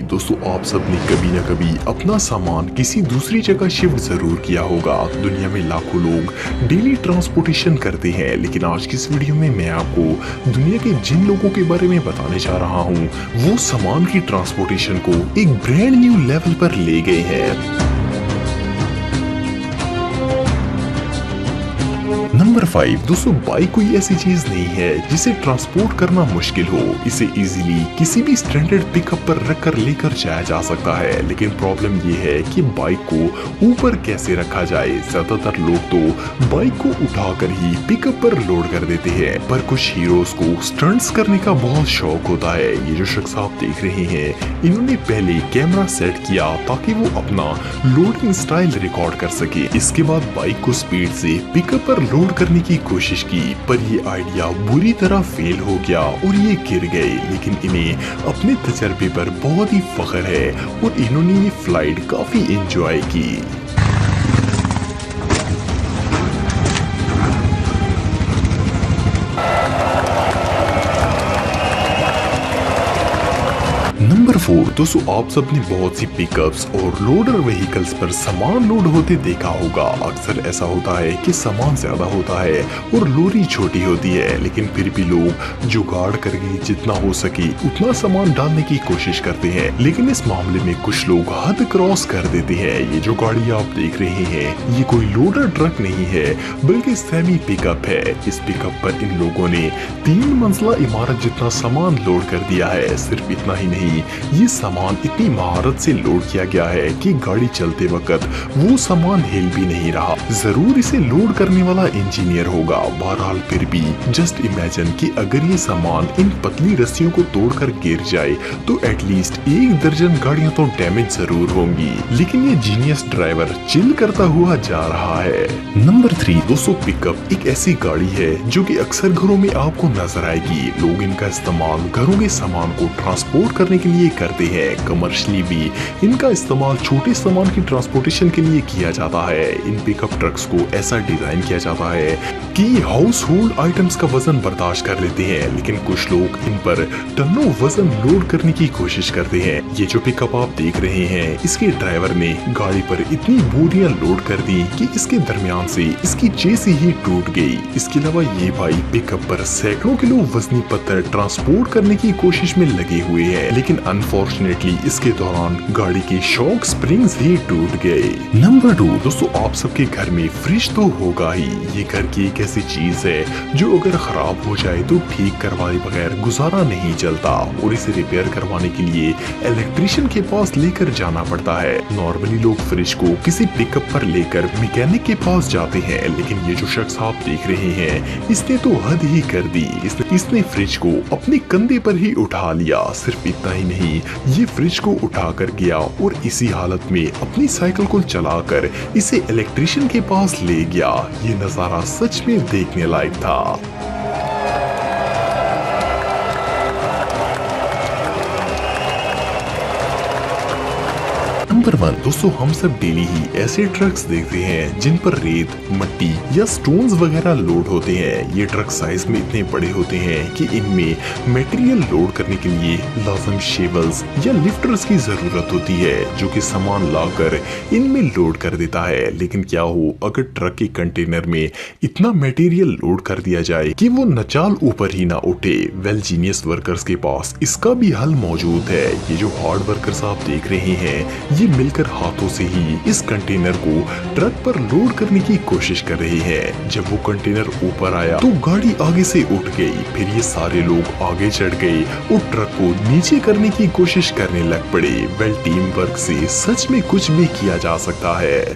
दोस्तों आप सबने कभी ना कभी अपना सामान किसी दूसरी जगह शिफ्ट जरूर किया होगा। दुनिया में लाखों लोग डेली ट्रांसपोर्टेशन करते हैं, लेकिन आज की इस वीडियो में मैं आपको दुनिया के जिन लोगों के बारे में बताने जा रहा हूँ वो सामान की ट्रांसपोर्टेशन को एक ब्रांड न्यू लेवल पर ले गए हैं। नंबर 5 दोस्तों, बाइक कोई ऐसी चीज नहीं है जिसे ट्रांसपोर्ट करना मुश्किल हो। इसे इजीली किसी भी स्टैंडर्ड पिकअप पर रखकर लेकर जाया जा सकता है, लेकिन प्रॉब्लम ये है कि बाइक को ऊपर कैसे रखा जाए। ज्यादातर लोग तो बाइक को उठाकर ही पिकअप पर लोड कर देते हैं, पर कुछ हीरोज को स्टंट्स करने का बहुत शौक होता है। ये जो शख्स आप देख रहे हैं, इन्होंने पहले कैमरा सेट किया ताकि वो अपना लोडिंग स्टाइल रिकॉर्ड कर सके। इसके बाद बाइक को स्पीड से पिकअप पर लोड करने की कोशिश की, पर ये आइडिया बुरी तरह फेल हो गया और ये गिर गए। लेकिन इन्हें अपने तजर्बे पर बहुत ही फख्र है और इन्होंने ये फ्लाइट काफी एंजॉय की। नंबर 4 दोस्तों, आप सबने बहुत सी पिकअप्स और लोडर व्हीकल्स पर सामान लोड होते देखा होगा। अक्सर ऐसा होता है कि सामान ज्यादा होता है और लोरी छोटी होती है, लेकिन फिर भी लोग जुगाड़ करके जितना हो सके उतना सामान डालने की कोशिश करते हैं। लेकिन इस मामले में कुछ लोग हद क्रॉस कर देते हैं। ये जो गाड़ी आप देख रहे हैं, ये कोई लोडर ट्रक नहीं है बल्कि सेमी पिकअप है। इस पिकअप पर इन लोगों ने 3 मंजिला इमारत जितना सामान लोड कर दिया है। सिर्फ इतना ही नहीं, ये सामान इतनी महारत से लोड किया गया है कि गाड़ी चलते वक्त वो सामान हिल भी नहीं रहा। जरूर इसे लोड करने वाला इंजीनियर होगा। बहरहाल फिर भी जस्ट इमेजिन कि अगर ये सामान इन पतली रस्सियों को तोड़कर गिर जाए तो एटलीस्ट 1 दर्जन गाड़ियां तो डैमेज जरूर होंगी। लेकिन ये जीनियस ड्राइवर चिल करता हुआ जा रहा है। नंबर 3 दोस्तों, पिकअप एक ऐसी गाड़ी है जो कि अक्सर घरों में आपको नजर आएगी। लोग इनका इस्तेमाल घरों के सामान को ट्रांसपोर्ट करने के लिए करते हैं। कमर्शियली भी इनका इस्तेमाल छोटे सामान की ट्रांसपोर्टेशन के लिए किया जाता है। इन पिकअप ट्रक्स को ऐसा डिजाइन किया जाता है कि हाउस होल्ड आइटम्स का वजन बर्दाश्त कर लेते हैं, लेकिन कुछ लोग इन पर टनों वजन लोड करने की कोशिश करते हैं। ये जो पिकअप आप देख रहे हैं, इसके ड्राइवर ने गाड़ी पर इतनी बोरियां लोड कर दी कि इसके दरमियान से इसकी चेसी ही टूट गई। इसके अलावा ये भाई पिकअप पर सैकड़ों किलो वजनी पत्थर ट्रांसपोर्ट करने की कोशिश में लगे हुए हैं, लेकिन अनफॉर्चुनेटली इसके दौरान गाड़ी के शॉक स्प्रिंग्स ही टूट गए। नंबर 2 दोस्तों, आप सबके घर में फ्रिज तो होगा ही। ये घर की एक ऐसी चीज है जो अगर खराब हो जाए तो ठीक करवाए बगैर गुजारा नहीं चलता, और इसे रिपेयर करवाने के लिए इलेक्ट्रिशियन के पास लेकर जाना पड़ता है। नॉर्मली लोग फ्रिज को किसी पिकअप पर लेकर मैकेनिक के पास जाते हैं, लेकिन ये जो शख्स आप देख रहे हैं, इसने तो हद ही कर दी। इसने फ्रिज को अपने कंधे पर ही उठा लिया। सिर्फ इतना ही नहीं, ये फ्रिज को उठाकर गया और इसी हालत में अपनी साइकिल को चलाकर इसे इलेक्ट्रिशियन के पास ले गया। ये नजारा सच में देखने लायक था। नंबर 1 दोस्तों, हम सब डेली ही ऐसे ट्रक्स देखते हैं जिन पर रेत, मिट्टी या स्टोन्स वगैरह लोड होते हैं। ये ट्रक साइज में इतने बड़े होते हैं कि इनमें मटेरियल लोड करने के लिए लाजम शेवल्स या लिफ्टर्स की जरूरत होती है, जो कि सामान लाकर इनमें लोड कर देता है। लेकिन क्या हो अगर ट्रक के कंटेनर में इतना मटेरियल लोड कर दिया जाए कि वो नचाल ऊपर ही ना उठे। वेल, जीनियस वर्कर्स के पास इसका भी हल मौजूद है। ये जो हार्ड वर्कर्स आप देख रहे हैं, ये मिलकर हाथों से ही इस कंटेनर को ट्रक पर लोड करने की कोशिश कर रहे हैं। जब वो कंटेनर ऊपर आया तो गाड़ी आगे से उठ गई। फिर ये सारे लोग आगे चढ़ गए और ट्रक को नीचे करने की कोशिश करने लग पड़े। वेल, टीम वर्क से सच में कुछ भी किया जा सकता है।